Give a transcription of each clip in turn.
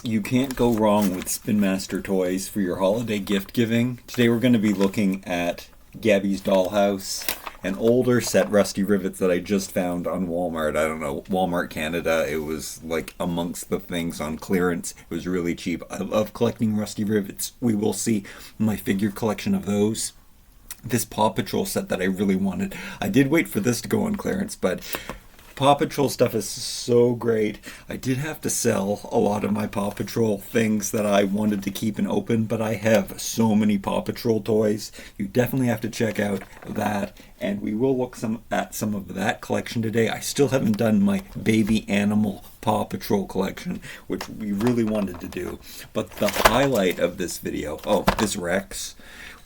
You can't go wrong with Spin Master toys for your holiday gift giving. Today we're going to be looking at Gabby's Dollhouse, an older set Rusty Rivets that I just found on Walmart. I don't know, Walmart Canada. It was like amongst the things on clearance. It was really cheap. I love collecting Rusty Rivets. We will see my figure collection of those. This Paw Patrol set that I really wanted. I did wait for this to go on clearance, but Paw Patrol stuff is so great. I did have to sell a lot of my Paw Patrol things that I wanted to keep and open, but I have so many Paw Patrol toys. You definitely have to check out that, and we will look at some of that collection today. I still haven't done my baby animal Paw Patrol collection, which we really wanted to do. But the highlight of this video, this Rex,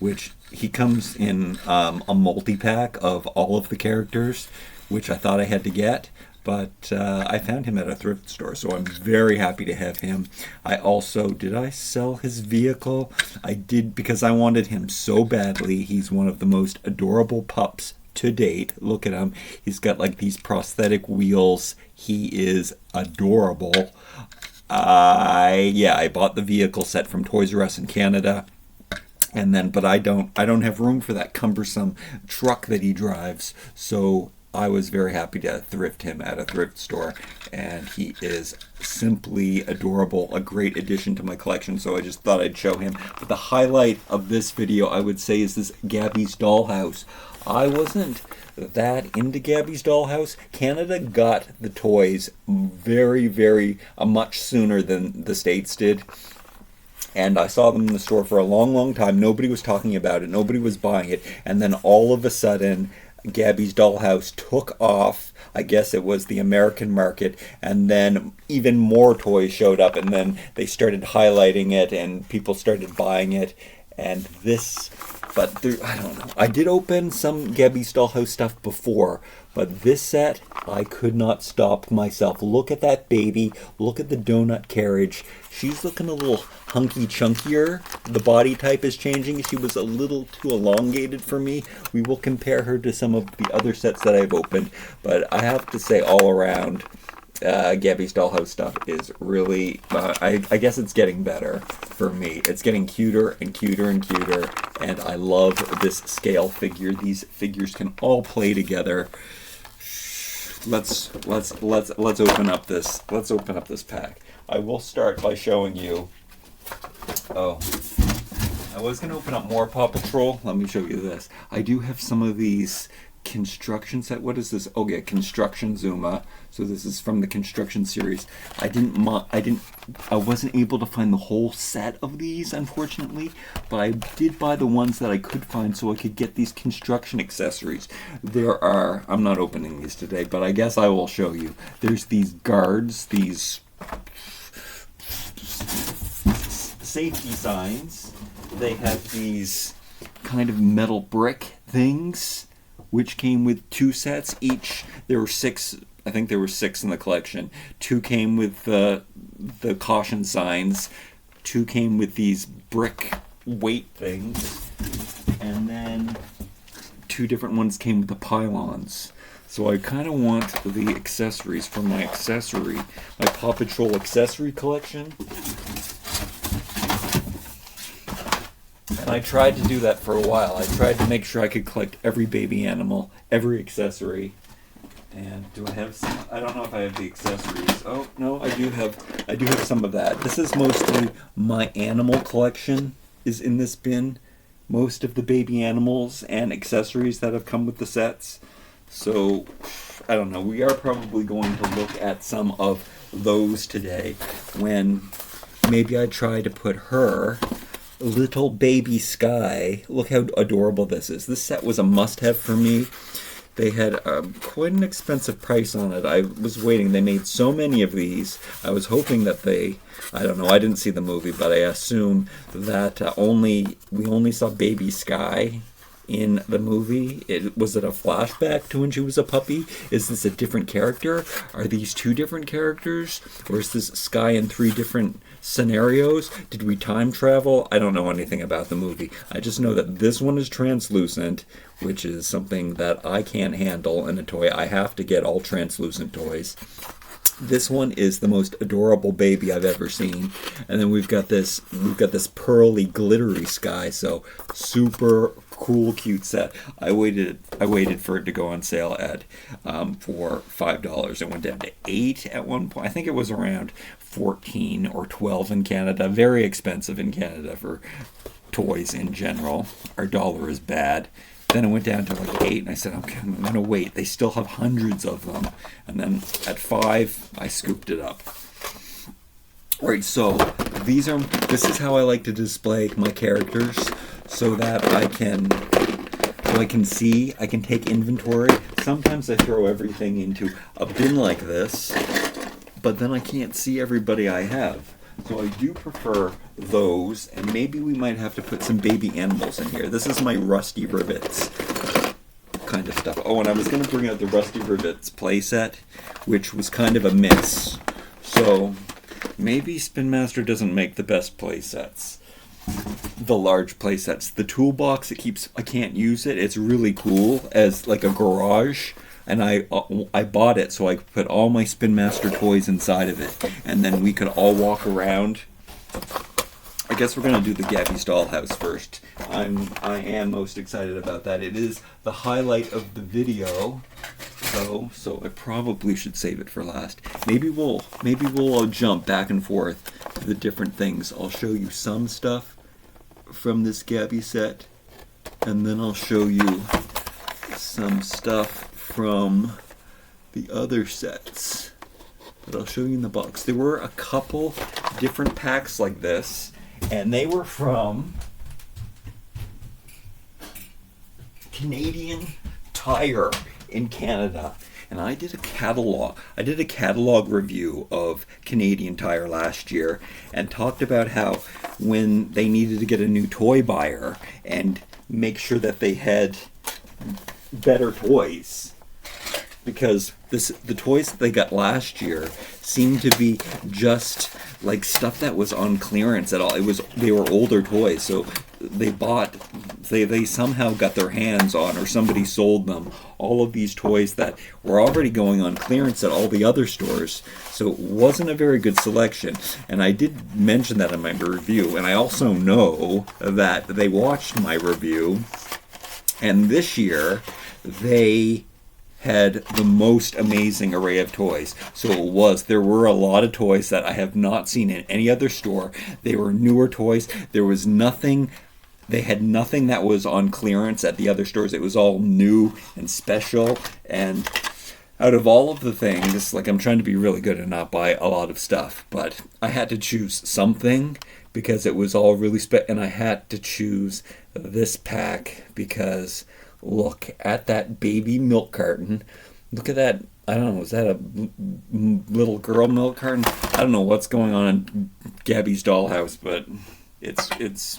which he comes in a multi-pack of all of the characters, which I thought I had to get, but I found him at a thrift store, so I'm very happy to have him. Did I sell his vehicle? I did, because I wanted him so badly. He's one of the most adorable pups to date. Look at him. He's got like these prosthetic wheels. He is adorable. I bought the vehicle set from Toys R Us in Canada. But I don't have room for that cumbersome truck that he drives, so I was very happy to thrift him at a thrift store, and he is simply adorable, a great addition to my collection, so I just thought I'd show him. But the highlight of this video, I would say, is this Gabby's Dollhouse. I wasn't that into Gabby's Dollhouse. Canada got the toys very much sooner than the States did. And I saw them in the store for a long time. Nobody was talking about it. Nobody was buying it. And then all of a sudden, Gabby's Dollhouse took off. I guess it was the American market. And then even more toys showed up. And then they started highlighting it. And people started buying it. And I don't know. I did open some Gabby's Dollhouse stuff before. But this set, I could not stop myself. Look at that baby. Look at the donut carriage. She's looking a little hunky chunkier. The body type is changing. She was a little too elongated for me. We will compare her to some of the other sets that I've opened. But I have to say, all around, Gabby's Dollhouse stuff is really, I guess it's getting better for me. It's getting cuter and cuter and cuter. And I love this scale figure. These figures can all play together. Let's open up this. Let's open up this pack. I will start by showing you. I was gonna open up more Paw Patrol. Let me show you this. I do have some of these construction set. What is this? Oh yeah, Construction Zuma. So this is from the Construction series. I wasn't able to find the whole set of these, unfortunately, but I did buy the ones that I could find so I could get these construction accessories. I'm not opening these today, but I guess I will show you. There's these guards, these safety signs. They have these kind of metal brick things, which came with 2 sets each. There were 6. I think there were 6 in the collection. 2 came with the caution signs. 2 came with these brick weight things. And then 2 different ones came with the pylons. So I kind of want the accessories from my Paw Patrol accessory collection. And I tried to do that for a while. I tried to make sure I could collect every baby animal, every accessory. And do I have some? I don't know if I have the accessories. Oh, no, I do have some of that. This is mostly my animal collection is in this bin. Most of the baby animals and accessories that have come with the sets. So, I don't know. We are probably going to look at some of those today when maybe I try to put her, little baby Skye. Look how adorable this is. This set was a must-have for me. They had quite an expensive price on it. I was waiting. They made so many of these. I was hoping that I don't know, I didn't see the movie, but I assume that we only saw baby Skye in the movie. Was it a flashback to when she was a puppy? Is this a different character? Are these 2 different characters? Or is this Skye in 3 different scenarios? Did we time travel? I don't know anything about the movie. I just know that this one is translucent, which is something that I can't handle in a toy. I have to get all translucent toys. This one is the most adorable baby I've ever seen. And then we've got this pearly, glittery Skye. So super cool, cute set. I waited for it to go on sale at for $5. It went down to $8 at one point. I think it was around 14 or 12 in Canada. Very expensive in Canada for toys in general. Our dollar is bad. Then it went down to like 8, and I said, okay, I'm going to wait. They still have hundreds of them. And then at 5, I scooped it up. All right, so this is how I like to display my characters so that I can see, I can take inventory. Sometimes I throw everything into a bin like this, but then I can't see everybody I have. So I do prefer those, and maybe we might have to put some baby animals in here. This is my Rusty Rivets kind of stuff. Oh, and I was going to bring out the Rusty Rivets playset, which was kind of a miss. So maybe Spin Master doesn't make the best playsets. The large playsets. The toolbox, I can't use it. It's really cool as like a garage. And I bought it so I could put all my Spin Master toys inside of it. And then we could all walk around. I guess we're going to do the Gabby's Dollhouse first. I am most excited about that. It is the highlight of the video, so I probably should save it for last. Maybe we'll jump back and forth to the different things. I'll show you some stuff from this Gabby set, and then I'll show you some stuff from the other sets that I'll show you in the box. There were a couple different packs like this, and they were from Canadian Tire in Canada. And I did a catalog review of Canadian Tire last year and talked about how when they needed to get a new toy buyer and make sure that they had better toys, because the toys that they got last year seemed to be just like stuff that was on clearance at all. They were older toys, so they somehow got their hands on, or somebody sold them, all of these toys that were already going on clearance at all the other stores. So it wasn't a very good selection. And I did mention that in my review, and I also know that they watched my review, and this year they had the most amazing array of toys. So there were a lot of toys that I have not seen in any other store. They were newer toys. They had nothing that was on clearance at the other stores. It was all new and special. And out of all of the things, like, I'm trying to be really good and not buy a lot of stuff, but I had to choose something because it was all really and I had to choose this pack because look at that baby milk carton. Look at that. I don't know, is that a little girl milk carton? I don't know what's going on in Gabby's Dollhouse, but it's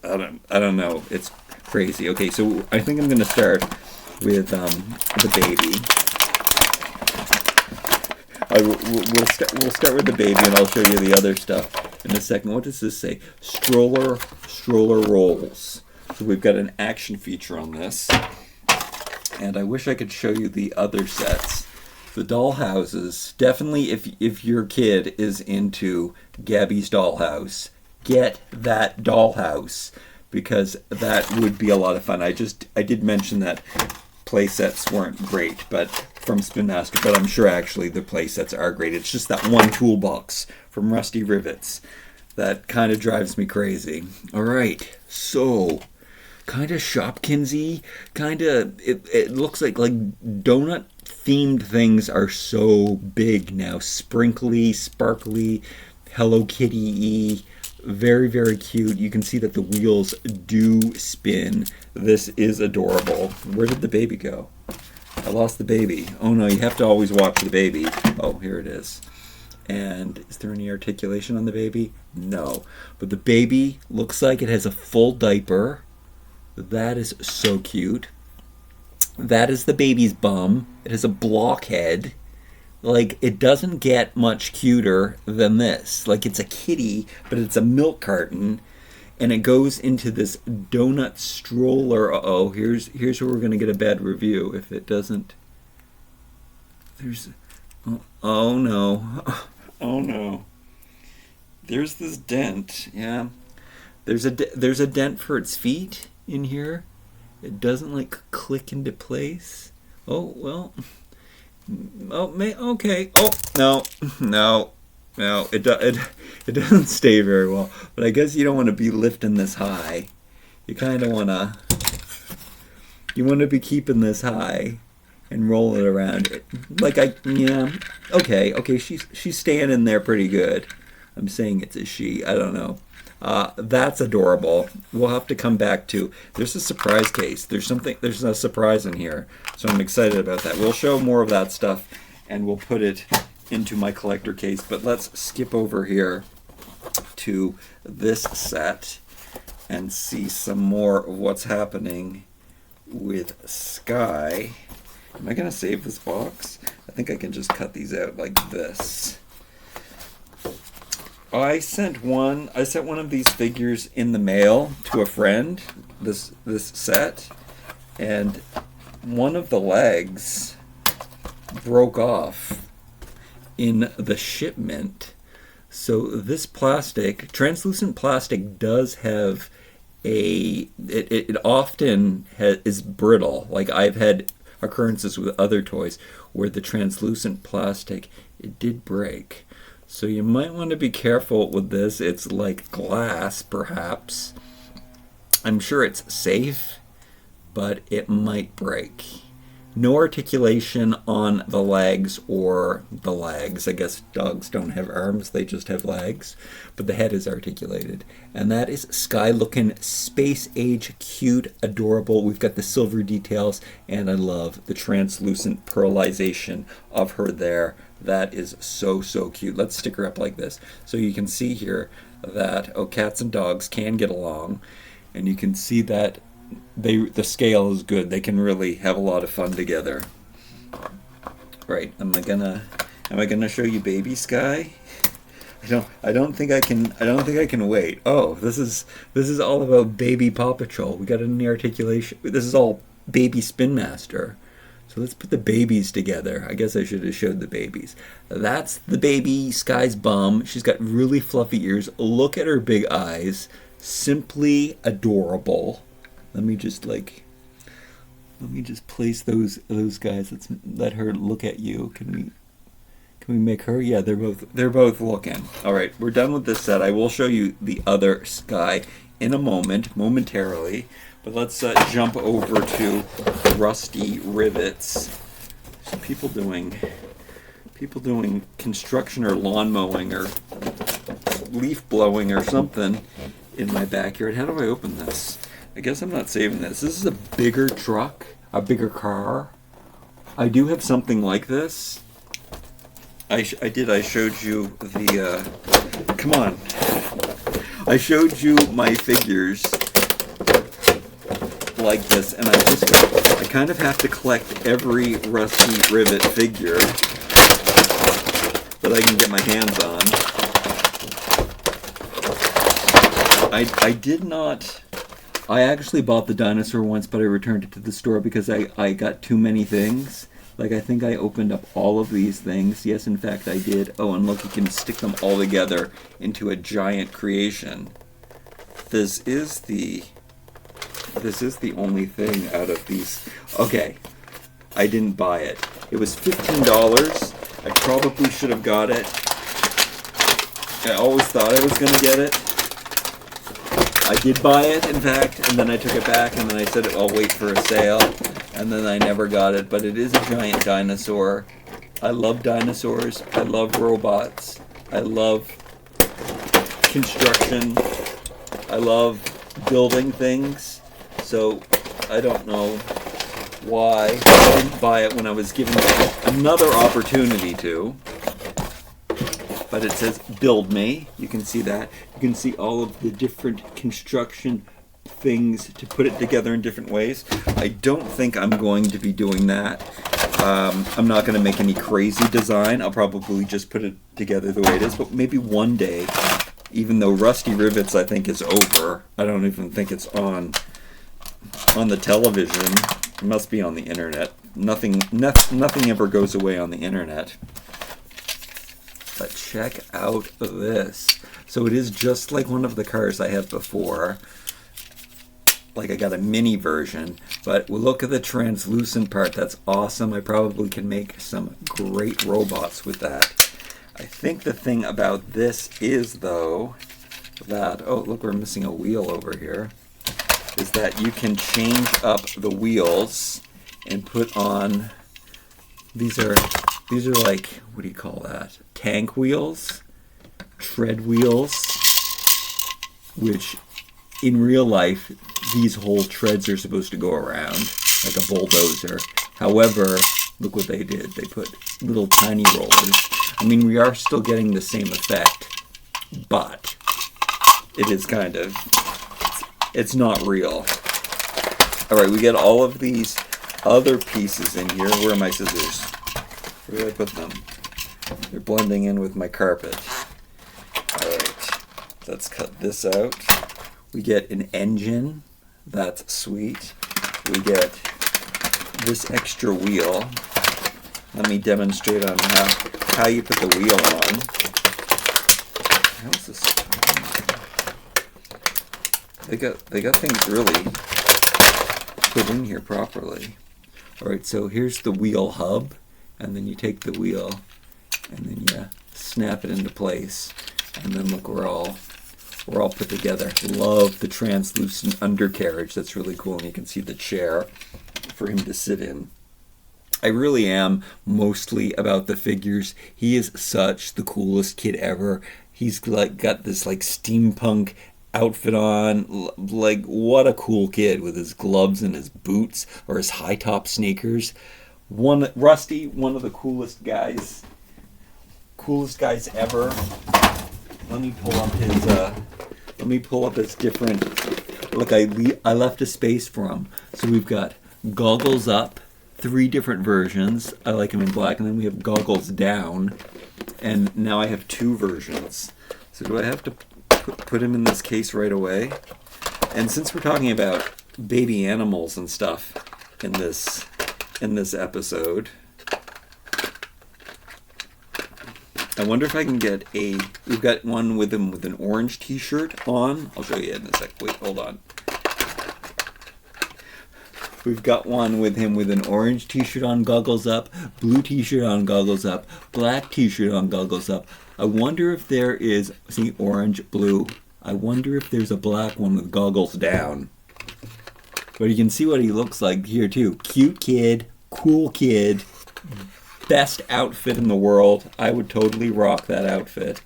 I don't know. It's crazy. Okay, so I think I'm going to start with the baby. We'll start with the baby, and I'll show you the other stuff in a second. What does this say? Stroller rolls. So we've got an action feature on this, and I wish I could show you the other sets. The Dollhouses, definitely if your kid is into Gabby's Dollhouse, get that Dollhouse, because that would be a lot of fun. I did mention that play sets weren't great, but from Spin Master, but I'm sure actually the play sets are great. It's just that one toolbox from Rusty Rivets that kind of drives me crazy. All right, so kind of Shopkinsy, it looks like donut themed things are so big now. Sprinkly, sparkly, Hello Kitty-y, very, very cute. You can see that the wheels do spin. This is adorable. Where did the baby go? I lost the baby. Oh no, you have to always watch the baby. Oh, here it is. And is there any articulation on the baby? No. But the baby looks like it has a full diaper. That is so cute. That is the baby's bum. It has a blockhead. Like, it doesn't get much cuter than this. Like, it's a kitty, but it's a milk carton. And it goes into this donut stroller. Uh-oh, here's where we're going to get a bad review if it doesn't. Oh no. Oh no. There's this dent. Yeah. There's a dent for its feet in here. It doesn't like click into place. Oh well. Oh okay. Oh no, no, no. It doesn't stay very well. But I guess you don't want to be lifting this high. You kind of wanna. You want to be keeping this high and roll it around. Like yeah. Okay. She's staying in there pretty good. I'm saying it's a she. I don't know. That's adorable. We'll have to come back to. There's a surprise case. There's a surprise in here. So I'm excited about that. We'll show more of that stuff and we'll put it into my collector case. But let's skip over here to this set and see some more of what's happening with Skye. Am I going to save this box? I think I can just cut these out like this. I sent one of these figures in the mail to a friend, this set, and one of the legs broke off in the shipment. So this plastic, translucent plastic, does have it often is brittle. Like I've had occurrences with other toys where the translucent plastic, it did break. So you might want to be careful with this. It's like glass, perhaps. I'm sure it's safe, but it might break. No articulation on the legs or the legs. I guess dogs don't have arms, they just have legs. But the head is articulated. And that is Skye looking space age, cute, adorable. We've got the silver details, and I love the translucent pearlization of her there. That is so cute. Let's stick her up like this. So you can see here that, cats and dogs can get along. And you can see that the scale is good. They can really have a lot of fun together. Right. Am I gonna show you baby Skye? I don't think I can wait. Oh, this is all about baby Paw Patrol. We got an articulation. This is all baby Spin Master. So let's put the babies together. I guess I should have showed the babies. That's the baby Skye's bum. She's got really fluffy ears. Look at her big eyes. Simply adorable. Let me just place those guys. Let's let her look at you. Can we make her? Yeah, they're both looking. All right, we're done with this set. I will show you the other Skye in a momentarily. But let's jump over to Rusty Rivets. Some people doing construction or lawn mowing or leaf blowing or something in my backyard. How do I open this? I guess I'm not saving this. This is a bigger truck, a bigger car. I do have something like this. I showed you the, come on. I showed you my figures like this, and I kind of have to collect every Rusty Rivet figure that I can get my hands on. I actually bought the dinosaur once, but I returned it to the store because I got too many things. Like, I think I opened up all of these things. Yes, in fact, I did. Oh, and look, you can stick them all together into a giant creation. This is the only thing out of these. Okay, I didn't buy it. It was $15. I probably should have got it. I always thought I was going to get it. I did buy it, in fact, and then I took it back, and then I said I'll wait for a sale, and then I never got it. But it is a giant dinosaur. I love dinosaurs. I love robots. I love construction. I love building things. So I don't know why I didn't buy it when I was given another opportunity to. But it says build me. You can see that. You can see all of the different construction things to put it together in different ways. I don't think I'm going to be doing that. I'm not going to make any crazy design. I'll probably just put it together the way it is. But maybe one day, even though Rusty Rivets I think is over, I don't even think it's on the television. It must be on the internet. nothing ever goes away on the internet. But check out this. So it is just like one of the cars I had before. Like I got a mini version, but look at the translucent part. That's awesome. I probably can make some great robots with that. I think the thing about this is, though, that, oh, look, we're missing a wheel over here, is that you can change up the wheels and put on, these are like, what do you call that? Tank wheels, tread wheels, which in real life, these whole treads are supposed to go around like a bulldozer. However, look what they did. They put little tiny rollers. I mean, we are still getting the same effect, but it is kind of, it's not real. All right, we get all of these other pieces in here. Where are my scissors? Where did I put them? They're blending in with my carpet. All right, let's cut this out. We get an engine. That's sweet. We get this extra wheel. Let me demonstrate on how you put the wheel on. How's this? They got things really put in here properly. All right, so here's the wheel hub, and then you take the wheel, and then you snap it into place, and then look, we're all put together. Love the translucent undercarriage. That's really cool, and you can see the chair for him to sit in. I really am mostly about the figures. He is such the coolest kid ever. He's like got this like steampunk outfit on. Like, what a cool kid with his gloves and his boots or his high top sneakers. Rusty, one of the coolest guys ever. Let me pull up his different. Look, I left a space for him. So we've got goggles up, 3 different versions. I like him in black, and then we have goggles down, and now I have 2 versions. So do I have to put him in this case right away? And since we're talking about baby animals and stuff in this episode, I wonder if I can get we've got one with him with an orange t-shirt on. I'll show you in a sec. Wait, hold on. We've got one with him with an orange t-shirt on, goggles up, blue t-shirt on, goggles up, black t-shirt on, goggles up. I wonder if there is, see, orange, blue. I wonder if there's a black one with goggles down. But you can see what he looks like here too. Cute kid, cool kid. Best outfit in the world. I would totally rock that outfit.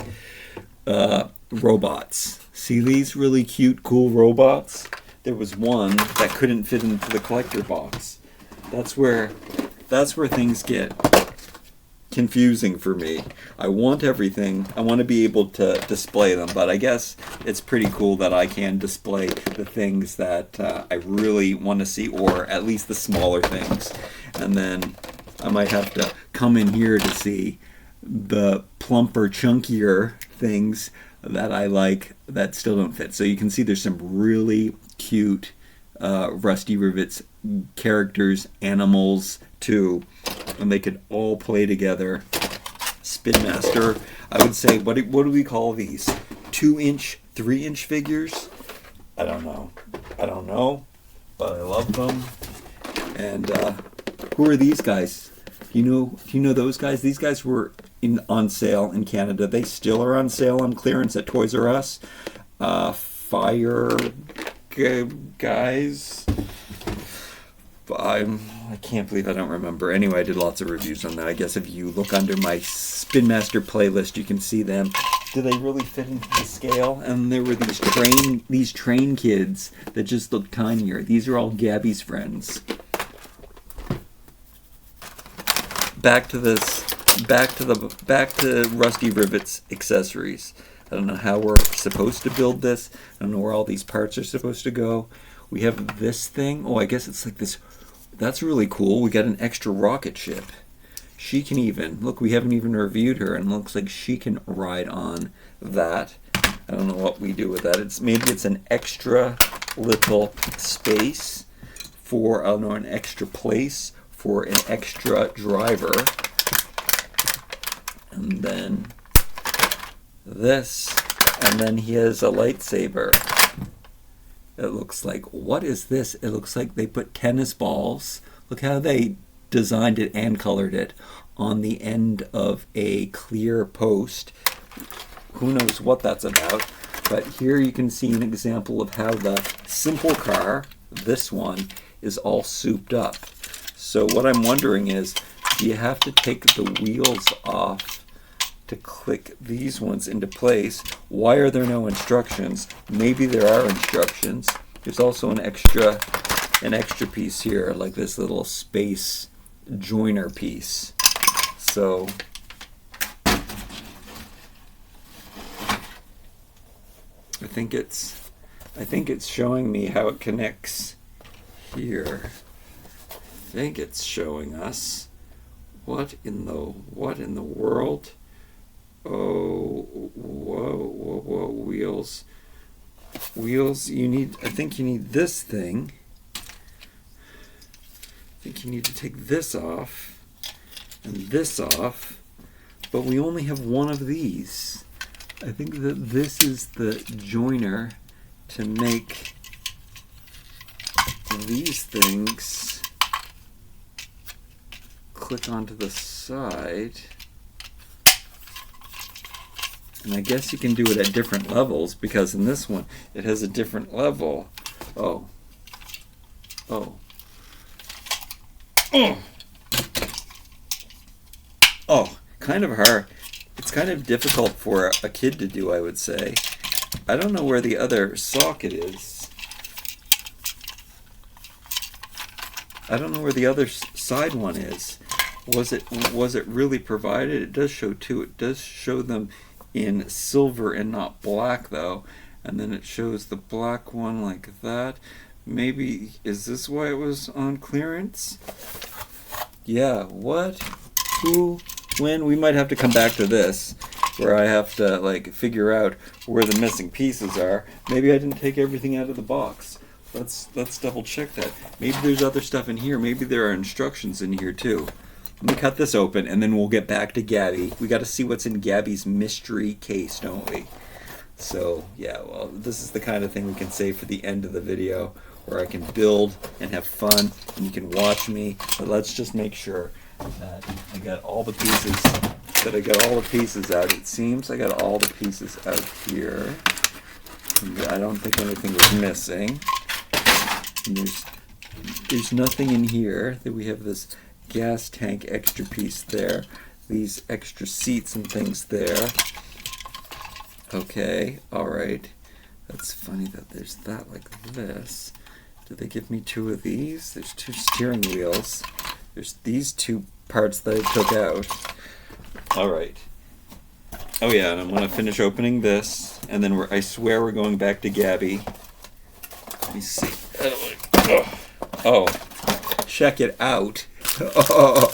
Robots. See these really cute, cool robots? There was one that couldn't fit into the collector box. That's where things get confusing for me. I want everything. I want to be able to display them, but I guess it's pretty cool that I can display the things that I really want to see, or at least the smaller things. And then I might have to come in here to see the plumper, chunkier things that I like that still don't fit. So you can see there's some really cute Rusty Rivets characters, animals too, and they could all play together. Spin Master, I would say, what do we call these? 2-inch, 3-inch figures? I don't know, but I love them. And who are these guys? Do you know those guys? These guys were on sale in Canada. They still are on sale on clearance at Toys R Us. Fire guys. I can't believe I don't remember. Anyway, I did lots of reviews on that. I guess if you look under my Spin Master playlist, you can see them. Do they really fit into the scale? And there were these train kids that just looked tinier. These are all Gabby's friends. Back to Rusty Rivets accessories. I don't know how we're supposed to build this. I don't know where all these parts are supposed to go. We have this thing. Oh, I guess it's like this. That's really cool. We got an extra rocket ship. She can even, look, we haven't even reviewed her, and it looks like she can ride on that. I don't know what we do with that. Maybe it's an extra little space for, an extra place for an extra driver. And then this, and then he has a lightsaber. It looks like, what is this? It looks like they put tennis balls. Look how they designed it and colored it on the end of a clear post. Who knows what that's about? But here you can see an example of how the simple car, this one, is all souped up. So what I'm wondering is, do you have to take the wheels off to click these ones into place? Why are there no instructions? Maybe there are instructions. There's also an extra piece here, like this little space joiner piece. So I think it's showing me how it connects here. I think it's showing us what in the world. Oh, whoa, wheels, I think you need this thing. I think you need to take this off and this off, but we only have one of these. I think that this is the joiner to make these things click onto the side. And I guess you can do it at different levels, because in this one it has a different level. Oh, kind of hard. It's kind of difficult for a kid to do, I would say. I don't know where the other socket is. I don't know where the other side one is. Was it really provided? It does show two. It does show them in silver and not black, though. And then it shows the black one like that. Maybe, is this why it was on clearance? Yeah, what? Who? When? We might have to come back to this, where I have to like figure out where the missing pieces are. Maybe I didn't take everything out of the box. Let's double check that. Maybe there's other stuff in here. Maybe there are instructions in here too. Let me cut this open and then we'll get back to Gabby. We got to see what's in Gabby's mystery case, don't we? So yeah, well, this is the kind of thing we can save for the end of the video, where I can build and have fun and you can watch me. But let's just make sure that I got all the pieces out. It seems I got all the pieces out here. I don't think anything was missing. And there's nothing in here. That we have this gas tank extra piece there, these extra seats and things there. Okay, alright. That's funny that there's that like this. Did they give me two of these? There's two steering wheels. There's these two parts that I took out. Alright. Oh yeah, and I'm going to finish opening this, and then I swear we're going back to Gabby. Let me see. Oh, check it out. Oh.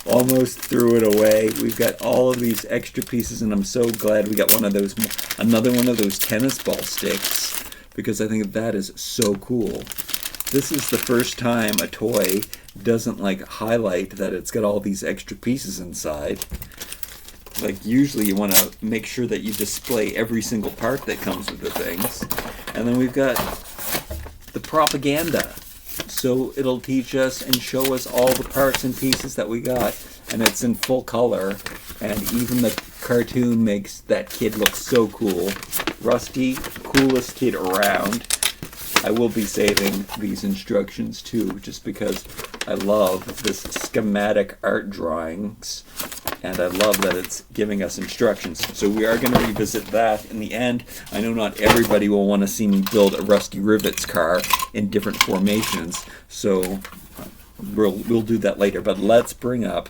Almost threw it away. We've got all of these extra pieces, and I'm so glad we got another one of those tennis ball sticks, because I think that is so cool. This is the first time a toy doesn't like highlight that it's got all these extra pieces inside. Like usually you want to make sure that you display every single part that comes with the things. And then we've got the propaganda. So it'll teach us and show us all the parts and pieces that we got. And it's in full color. And even the cartoon makes that kid look so cool. Rusty, coolest kid around. I will be saving these instructions too, just because I love this schematic art drawings, and I love that it's giving us instructions. So we are going to revisit that in the end. I know not everybody will want to see me build a Rusty Rivets car in different formations, so we'll do that later. But let's bring up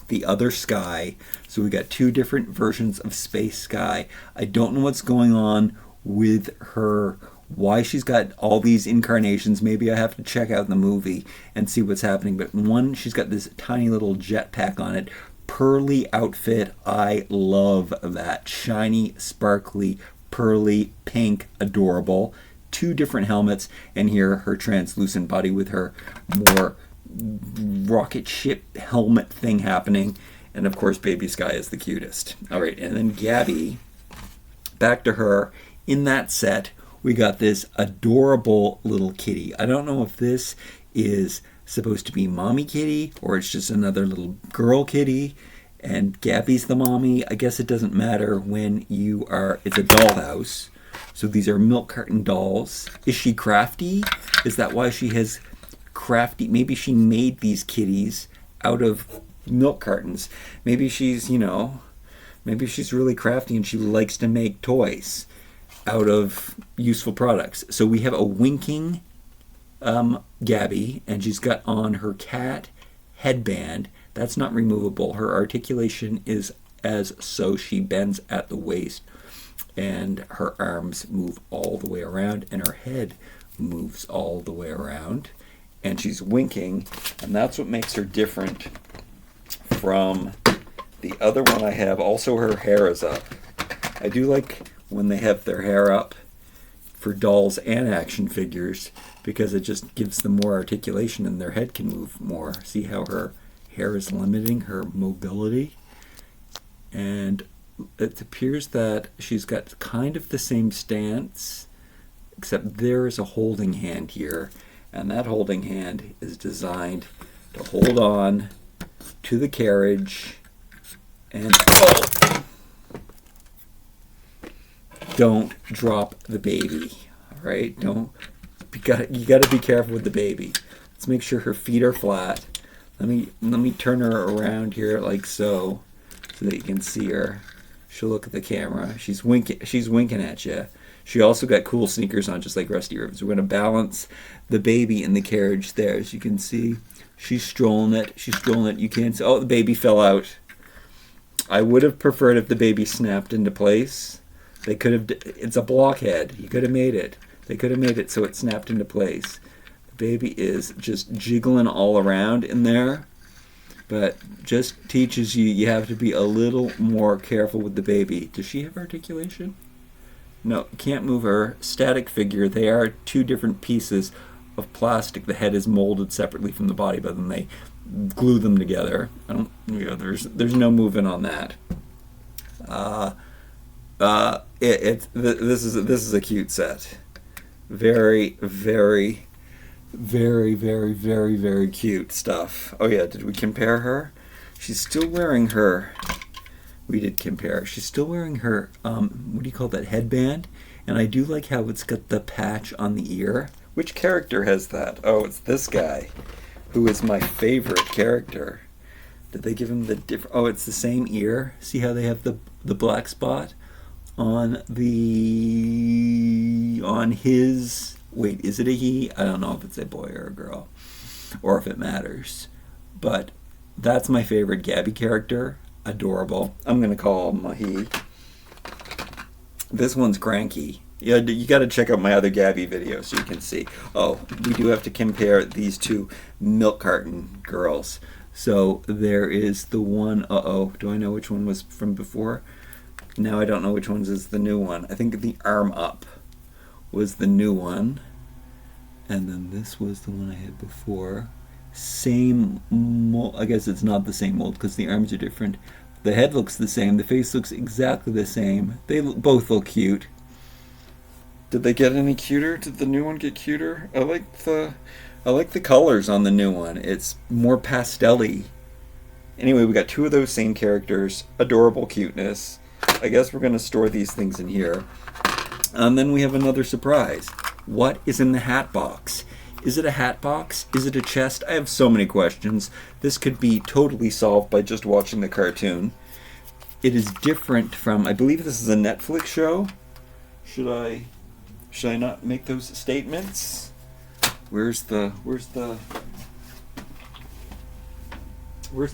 the other Skye. So we got two different versions of Space Skye. I don't know what's going on with her, why she's got all these incarnations. Maybe I have to check out the movie and see what's happening. But one, she's got this tiny little jetpack on it. Pearly outfit. I love that. Shiny, sparkly, pearly, pink, adorable. two different helmets, and here her translucent body with her more rocket ship helmet thing happening. And of course, baby Skye is the cutest. All right, and then Gabby, back to her. In that set, we got this adorable little kitty. I don't know if this is supposed to be mommy kitty or it's just another little girl kitty, and Gabby's the mommy. I guess it doesn't matter when you are, it's a dollhouse. So these are milk carton dolls. Is she crafty? Is that why she has crafty? Maybe she made these kitties out of milk cartons. Maybe she's, you know, maybe she's really crafty and she likes to make toys out of useful products. So we have a winking Gabby, and she's got on her cat headband. That's not removable. Her articulation is as so. She bends at the waist, and her arms move all the way around, and her head moves all the way around, and she's winking, and that's what makes her different from the other one I have. Also, her hair is up. I do like when they have their hair up for dolls and action figures, because it just gives them more articulation and their head can move more. See how her hair is limiting her mobility? And it appears that she's got kind of the same stance, except there is a holding hand here, and that holding hand is designed to hold on to the carriage and don't drop the baby. All right, you got to be careful with the baby. Let's make sure her feet are flat. Let me turn her around here like so that you can see her. She'll look at the camera. She's winking at you. She also got cool sneakers on, just like Rusty Rivets. We're going to balance the baby in the carriage there. As you can see, she's strolling it. You can't see. Oh, the baby fell out. I would have preferred if the baby snapped into place. They could have. It's a blockhead. You could have made it. They could have made it so it snapped into place. The baby is just jiggling all around in there, but just teaches you have to be a little more careful with the baby. Does she have articulation? No, can't move her. Static figure. They are two different pieces of plastic. The head is molded separately from the body, but then they glue them together. There's no moving on that. This is a cute set. Very, very, very, very, very, very cute stuff. Oh yeah, did we compare her? She's still wearing her. We did compare. She's still wearing her. What do you call that, headband? And I do like how it's got the patch on the ear. Which character has that? Oh, it's this guy, who is my favorite character. Did they give him the different? Oh, it's the same ear. See how they have the black spot on his. Wait, is it a he? I don't know if it's a boy or a girl, or if it matters. But that's my favorite Gabby character. Adorable. I'm gonna call him a he. This one's cranky. Yeah, you got to check out my other Gabby video so you can see. Oh, we do have to compare these two milk carton girls. So there is the one. Do I know which one was from before? Now I don't know which one's is the new one. I think the arm up was the new one, and then this was the one I had before. Same mold. I guess it's not the same mold because the arms are different. The head looks the same. The face looks exactly the same. They both look cute. Did they get any cuter? Did the new one get cuter? I like the colors on the new one. It's more pastel-y. Anyway, we got two of those same characters. Adorable cuteness. I guess we're going to store these things in here. And then we have another surprise. What is in the hat box? Is it a hat box? Is it a chest? I have so many questions. This could be totally solved by just watching the cartoon. It is different from, I believe this is a Netflix show. Should I not make those statements? Where's the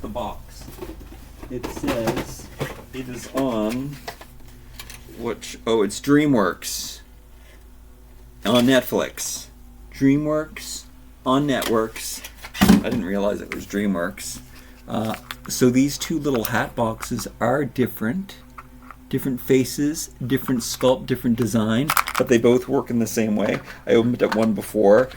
box? It says it is on it's DreamWorks on Netflix. DreamWorks on Networks. I didn't realize it was DreamWorks. So these two little hat boxes are different different faces, different sculpt, different design, but they both work in the same way. I opened up one before.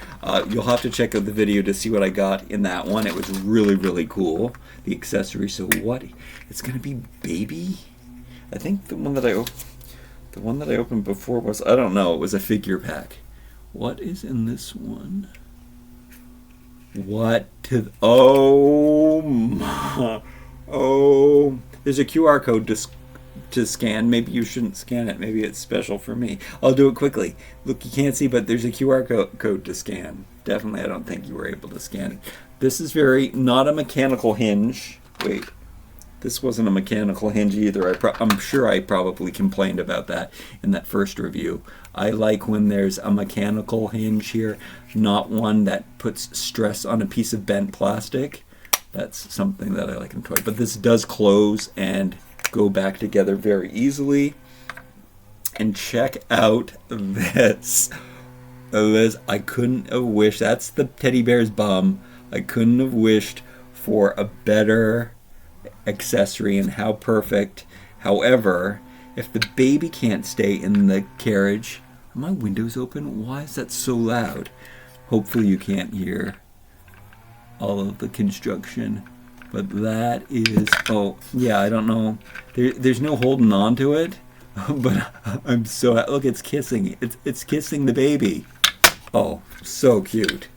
You'll have to check out the video to see what I got in that one. It was really, really cool, the accessory. So what? It's gonna be baby? I think the one that I opened before was, I don't know, it was a figure pack. What is in this one? What to, oh my, oh, there's a QR code to scan. Maybe you shouldn't scan it. Maybe it's special for me. I'll do it quickly. Look, you can't see, but there's a QR code to scan. Definitely, I don't think you were able to scan it. This is not a mechanical hinge. Wait, this wasn't a mechanical hinge either. I'm sure I probably complained about that in that first review. I like when there's a mechanical hinge here, not one that puts stress on a piece of bent plastic. That's something that I like in toy. But this does close and go back together very easily. And check out this. I couldn't have wished, that's the teddy bear's bum. I couldn't have wished for a better accessory, and how perfect. However, if the baby can't stay in the carriage, are my windows open? Why is that so loud? Hopefully you can't hear all of the construction, but that is, oh yeah, I don't know, there's no holding on to it, but I'm so, look, it's kissing, it's kissing the baby. Oh, so cute.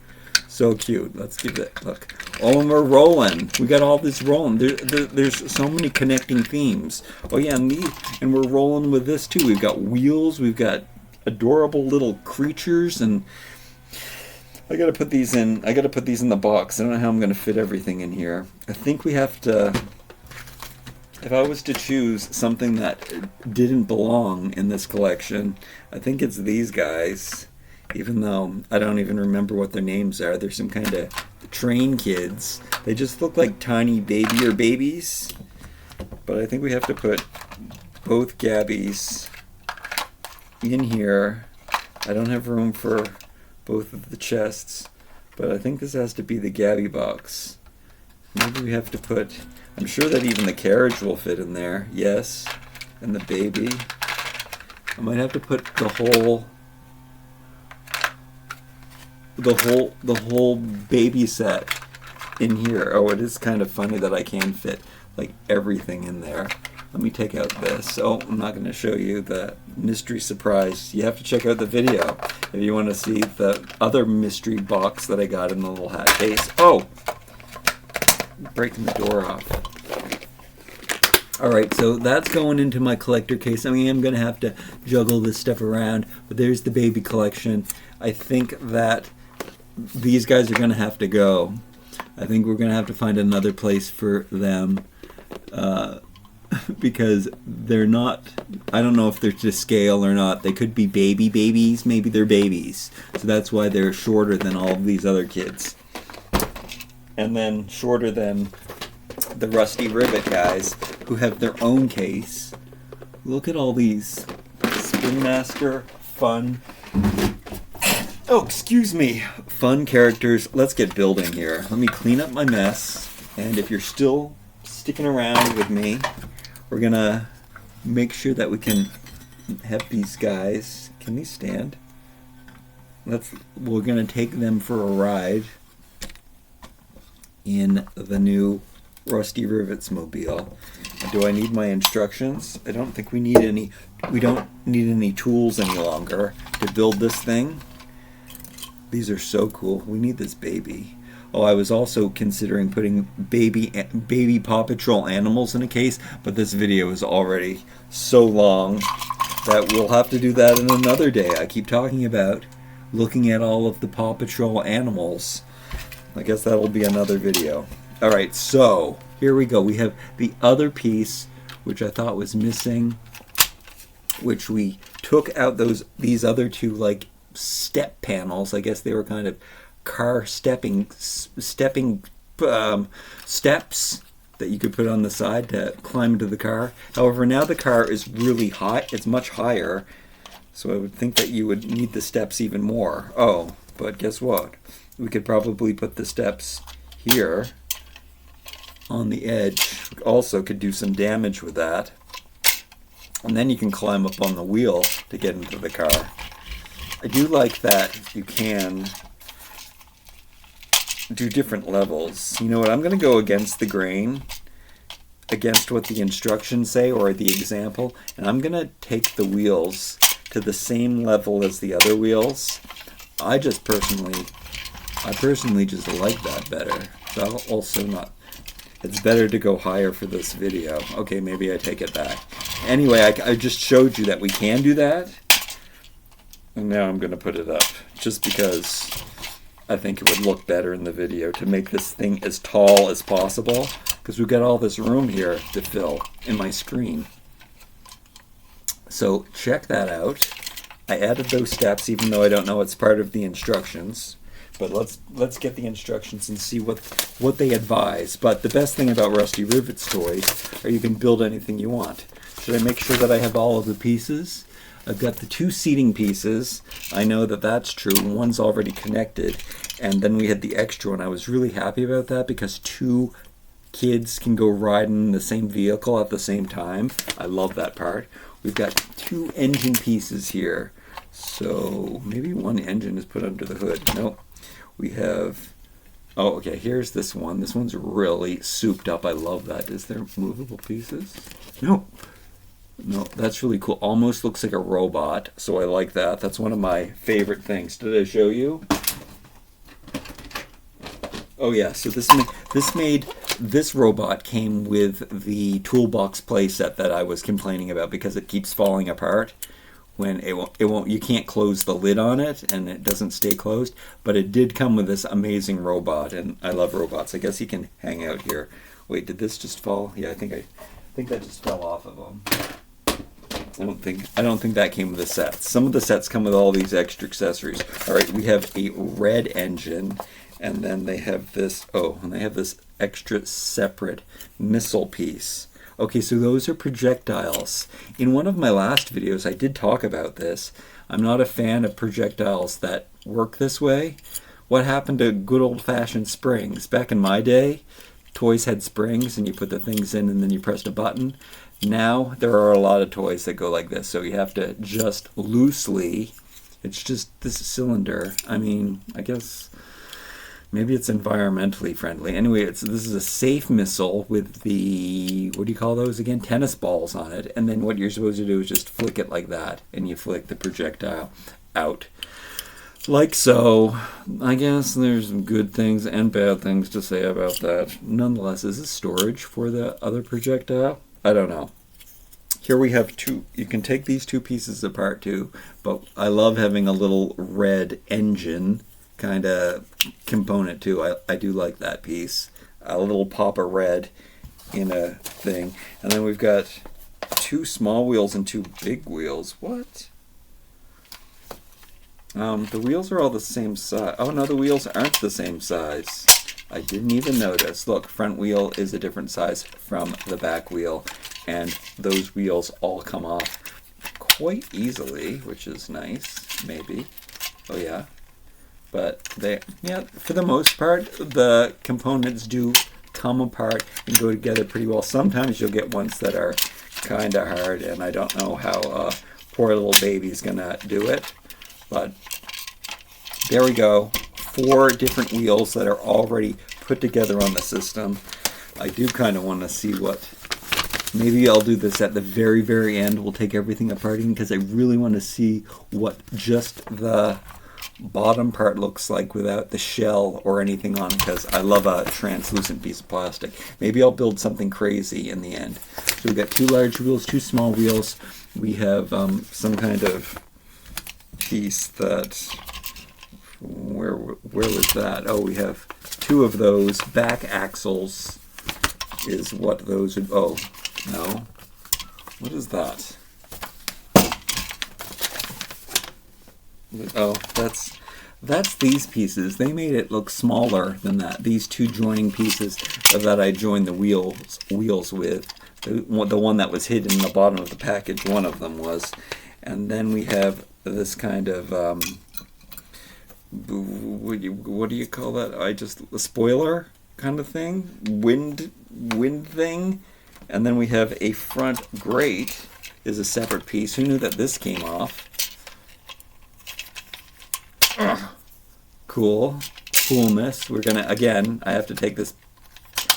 So cute. Let's give it, look. Oh, and we're rolling. We got all this rolling. There's so many connecting themes. Oh yeah, and we're rolling with this too. We've got wheels. We've got adorable little creatures, and I gotta put these in. I gotta put these in the box. I don't know how I'm gonna fit everything in here. I think we have to. If I was to choose something that didn't belong in this collection, I think it's these guys. Even though I don't even remember what their names are. They're some kind of train kids. They just look like tiny babies. But I think we have to put both Gabbies in here. I don't have room for both of the chests, but I think this has to be the Gabby box. Maybe we have to put, I'm sure that even the carriage will fit in there. Yes. And the baby. I might have to put the whole baby set in here. Oh, it is kind of funny that I can fit like everything in there. Let me take out this. Oh, I'm not going to show you the mystery surprise. You have to check out the video if you want to see the other mystery box that I got in the little hat case. Oh, breaking the door off. Alright, so that's going into my collector case. I am going to have to juggle this stuff around, but there's the baby collection. I think that these guys are going to have to go. I think we're going to have to find another place for them because they're not, I don't know if they're to scale or not. They could be babies, maybe they're babies. So that's why they're shorter than all of these other kids. And then shorter than the Rusty Rivet guys who have their own case. Look at all these Spin Master fun. Oh, excuse me. Fun characters. Let's get building here. Let me clean up my mess. And if you're still sticking around with me, we're gonna make sure that we can have these guys. Can these stand? We're gonna take them for a ride in the new Rusty Rivets mobile. Do I need my instructions? I don't think we need any. We don't need any tools any longer to build this thing. These are so cool. We need this baby. Oh, I was also considering putting baby Paw Patrol animals in a case, but this video is already so long that we'll have to do that in another day. I keep talking about looking at all of the Paw Patrol animals. I guess that'll be another video. Alright, so here we go. We have the other piece, which I thought was missing, which we took out these other two like step panels. I guess they were kind of car stepping steps that you could put on the side to climb into the car. However, now the car is really high. It's much higher, so I would think that you would need the steps even more. Oh, but guess what? We could probably put the steps here on the edge. Also could do some damage with that. And then you can climb up on the wheel to get into the car. I do like that you can do different levels. You know what, I'm going to go against the grain, against what the instructions say or the example, and I'm going to take the wheels to the same level as the other wheels. I personally just like that better. So I'll also not, it's better to go higher for this video. Okay, maybe I take it back. Anyway, I just showed you that we can do that. And now I'm going to put it up just because I think it would look better in the video to make this thing as tall as possible, because we've got all this room here to fill in my screen. So check that out. I added those steps even though I don't know it's part of the instructions. But let's get the instructions and see what they advise. But the best thing about Rusty Rivets toys are you can build anything you want. Should I make sure that I have all of the pieces? I've got the 2 seating pieces. I know that that's true. One's already connected. And then we had the extra one. I was really happy about that because 2 kids can go riding in the same vehicle at the same time. I love that part. We've got 2 engine pieces here. So maybe one engine is put under the hood. Nope. We have, oh, okay, here's this one. This one's really souped up. I love that. Is there movable pieces? No. No, that's really cool. Almost looks like a robot, so I like that. That's one of my favorite things. Did I show you? Oh yeah, so this robot came with the toolbox playset that I was complaining about because it keeps falling apart. When you can't close the lid on it and it doesn't stay closed, but it did come with this amazing robot, and I love robots. I guess he can hang out here. Wait, did this just fall? Yeah, I think that just fell off of him. I don't think that came with the set. Some of the sets come with all these extra accessories. All right, we have a red engine, and then they have this, and they have this extra separate missile piece. Okay, so those are projectiles. In one of my last videos, I did talk about this. I'm not a fan of projectiles that work this way. What happened to good old-fashioned springs? Back in my day, toys had springs, and you put the things in, and then you pressed a button. Now, there are a lot of toys that go like this, so you have to just loosely, it's just this cylinder. I mean, I guess maybe it's environmentally friendly. Anyway, this is a safe missile with the, what do you call those again? Tennis balls on it. And then what you're supposed to do is just flick it like that, and you flick the projectile out. Like so. I guess there's some good things and bad things to say about that. Nonetheless, is this storage for the other projectile? I don't know. Here we have 2. You can take these 2 pieces apart too, but I love having a little red engine kind of component too. I do like that piece. A little pop of red in a thing. And then we've got 2 small wheels and 2 big wheels. What? The wheels are all the same size. Oh no, the wheels aren't the same size. I didn't even notice. Look, front wheel is a different size from the back wheel, and those wheels all come off quite easily, which is nice, maybe. Oh yeah. But for the most part, the components do come apart and go together pretty well. Sometimes you'll get ones that are kind of hard, and I don't know how poor little baby's gonna do it. But there we go. 4 different wheels that are already put together on the system. I do kind of want to see what, maybe I'll do this at the very, very end. We'll take everything apart because I really want to see what just the bottom part looks like without the shell or anything on, because I love a translucent piece of plastic. Maybe I'll build something crazy in the end. So we've got 2 large wheels, 2 small wheels. We have some kind of piece that, where was that? Oh, we have 2 of those back axles is what those would, oh, no. What is that? Oh, that's these pieces. They made it look smaller than that. These 2 joining pieces that I joined the wheels with. The one that was hidden in the bottom of the package, one of them was. And then we have this kind of, what do you call that? A spoiler kind of thing? Wind thing? And then we have a front grate is a separate piece. Who knew that this came off? Coolness. We're gonna, again, I have to take this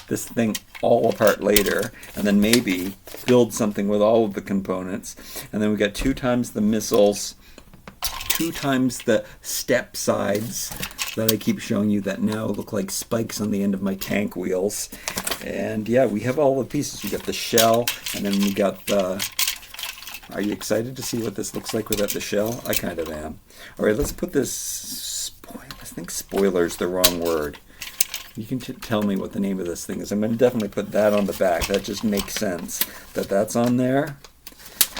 thing all apart later, and then maybe build something with all of the components. And then we got 2 times the missiles, 2 times the step sides that I keep showing you that now look like spikes on the end of my tank wheels. And yeah, we have all the pieces. We got the shell, and then we got the... Are you excited to see what this looks like without the shell? I kind of am. All right, let's put this... I think spoiler's the wrong word. You can tell me what the name of this thing is. I'm going to definitely put that on the back. That just makes sense that that's on there.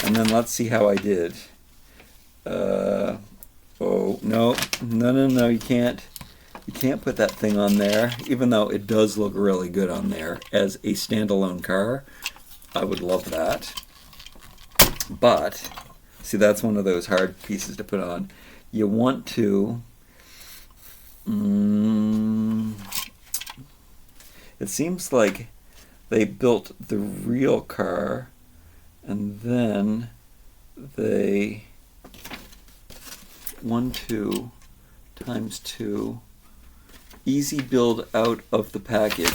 And then let's see how I did. Oh, no, you can't. You can't put that thing on there, even though it does look really good on there as a standalone car. I would love that. But, see, that's one of those hard pieces to put on. You want to... It seems like they built the real car and then they 1, 2 times 2 easy build out of the package.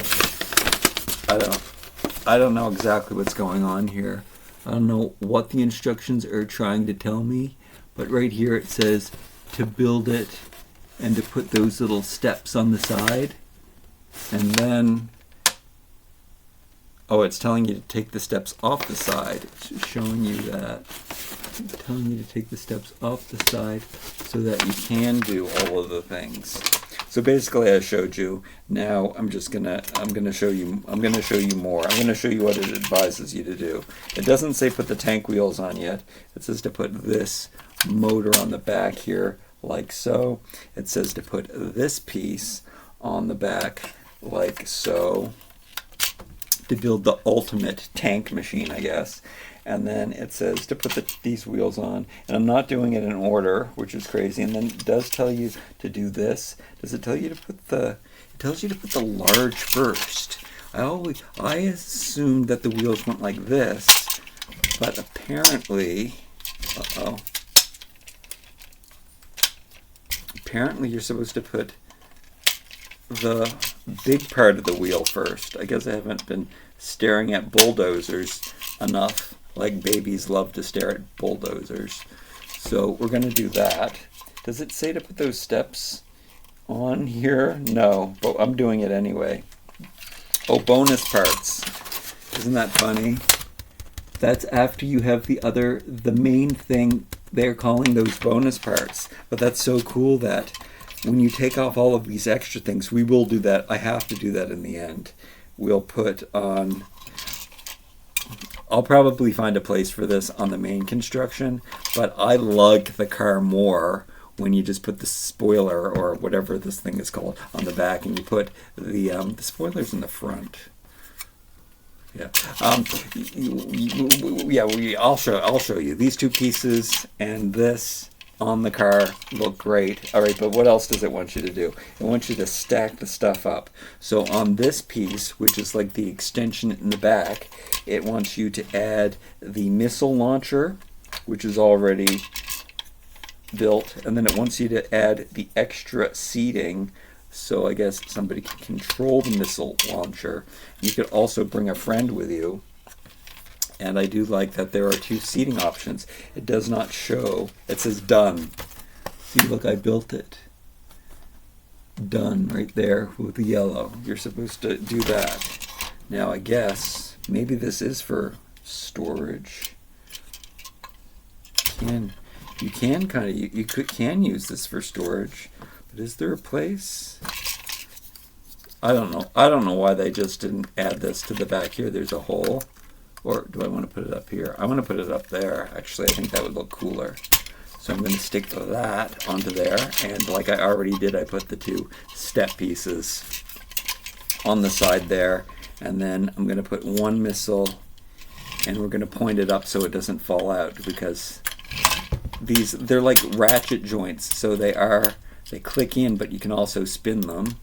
I don't know exactly what's going on here. I don't know what the instructions are trying to tell me, but right here it says to build it and to put those little steps on the side. And then, oh, it's telling you to take the steps off the side. It's showing you that. It's telling you to take the steps off the side so that you can do all of the things. So basically I showed you. Now I'm gonna show you more. I'm gonna show you what it advises you to do. It doesn't say put the tank wheels on yet. It says to put this motor on the back here like so. It says to put this piece on the back like so, to build the ultimate tank machine, I guess. And then it says to put these wheels on, and I'm not doing it in order, which is crazy. And then it does tell you to do this. Does it tell you to put it tells you to put the large first. I assumed that the wheels went like this, but apparently, apparently you're supposed to put the big part of the wheel first. I guess I haven't been staring at bulldozers enough, like babies love to stare at bulldozers. So we're going to do that. Does it say to put those steps on here? No, but I'm doing it anyway. Oh, bonus parts. Isn't that funny? That's after you have the main thing. They're calling those bonus parts. But that's so cool that when you take off all of these extra things, we will do that. I have to do that in the end. We'll put on... I'll probably find a place for this on the main construction, but I like the car more when you just put the spoiler, or whatever this thing is called, on the back, and you put the spoilers in the front. Yeah. I'll show you these 2 pieces and this on the car look great. All right, but what else does it want you to do? It wants you to stack the stuff up. So on this piece, which is like the extension in the back, it wants you to add the missile launcher, which is already built, and then it wants you to add the extra seating, so I guess somebody can control the missile launcher. You could also bring a friend with you. And I do like that there are 2 seating options. It does not show. It says done. See, look, I built it. Done right there with the yellow. You're supposed to do that. Now, I guess maybe this is for storage. You can use this for storage, but is there a place? I don't know. I don't know why they just didn't add this to the back here. There's a hole. Or do I want to put it up here? I want to put it up there. Actually, I think that would look cooler. So I'm going to stick that onto there. And like I already did, I put the 2 step pieces on the side there. And then I'm going to put 1 missile, and we're going to point it up so it doesn't fall out, because they're like ratchet joints. So they click in, but you can also spin them,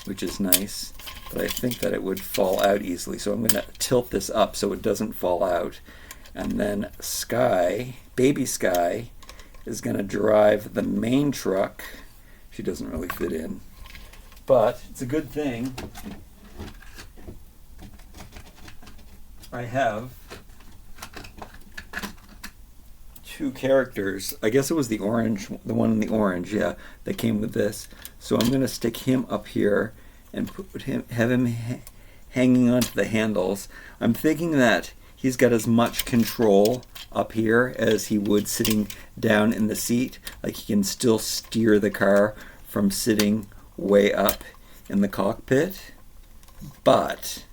which is nice. But I think that it would fall out easily, so I'm going to tilt this up so it doesn't fall out. And then Skye, baby Skye, is going to drive the main truck. She doesn't really fit in, but it's a good thing I have two characters. I guess it was the orange, the one in the orange, yeah, that came with this. So I'm going to stick him up here and have him hanging onto the handles. I'm thinking that he's got as much control up here as he would sitting down in the seat. Like he can still steer the car from sitting way up in the cockpit. But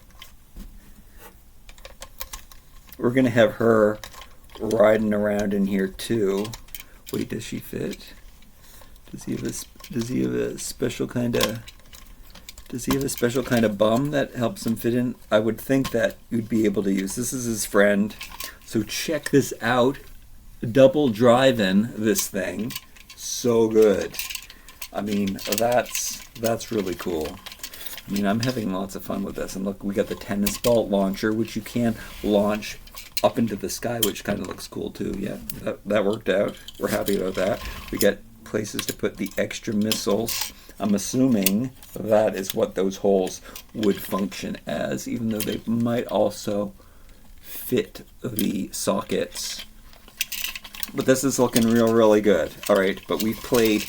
we're going to have her riding around in here too. Wait, does she fit? Does he have a special kind of bum that helps him fit in? I would think that you'd be able to use. This is his friend. So check this out. Double drive-in this thing. So good. I mean, that's really cool. I mean, I'm having lots of fun with this. And look, we got the tennis ball launcher, which you can launch up into the sky, which kind of looks cool too. Yeah, that worked out. We're happy about that. We got places to put the extra missiles. I'm assuming that is what those holes would function as, even though they might also fit the sockets. But this is looking really good. All right, but we've played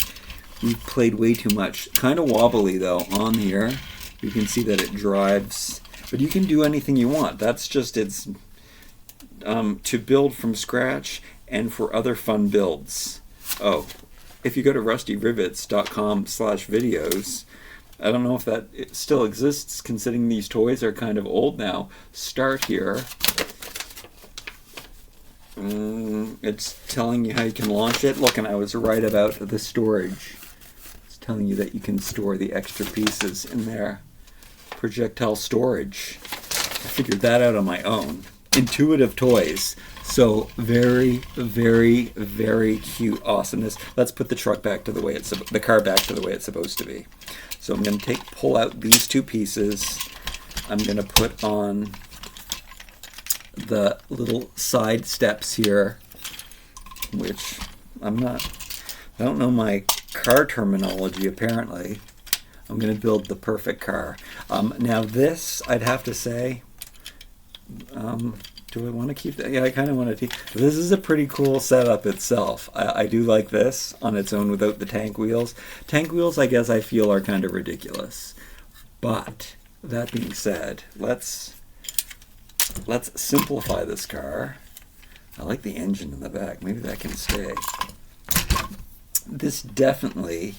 way too much. Kind of wobbly though on here. You can see that it drives, but you can do anything you want. That's just it's to build from scratch and for other fun builds. Oh, if you go to rustyrivets.com/videos, I don't know if that it still exists considering these toys are kind of old now. Start here. It's telling you how you can launch it. Look, and I was right about the storage. It's telling you that you can store the extra pieces in there. Projectile storage. I figured that out on my own. Intuitive toys. So very, very, very cute awesomeness. Let's put the truck back to the way the car back to the way it's supposed to be. So I'm going to pull out these two pieces. I'm going to put on the little side steps here, which I don't know my car terminology apparently. I'm going to build the perfect car. Now this, I'd have to say, do I want to keep that? Yeah, I kind of want to keep. This is a pretty cool setup itself. I do like this on its own without the tank wheels. Tank wheels, I guess I feel are kind of ridiculous. But that being said, let's simplify this car. I like the engine in the back. Maybe that can stay. This definitely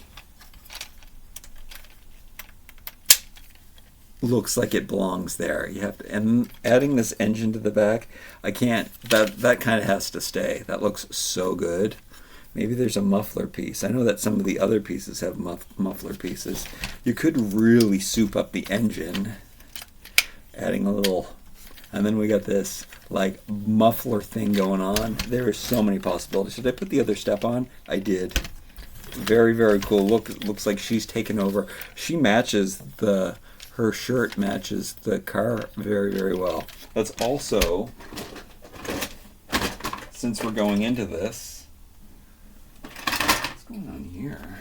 looks like it belongs there. You have to, and adding this engine to the back, I can't. That kind of has to stay. That looks so good. Maybe there's a muffler piece. I know that some of the other pieces have muffler pieces. You could really soup up the engine, adding a little. And then we got this like muffler thing going on. There are so many possibilities. Should I put the other step on? I did. Very, very cool. Looks like she's taken over. She matches her shirt matches the car very, very well. Let's also, since we're going into this, what's going on here?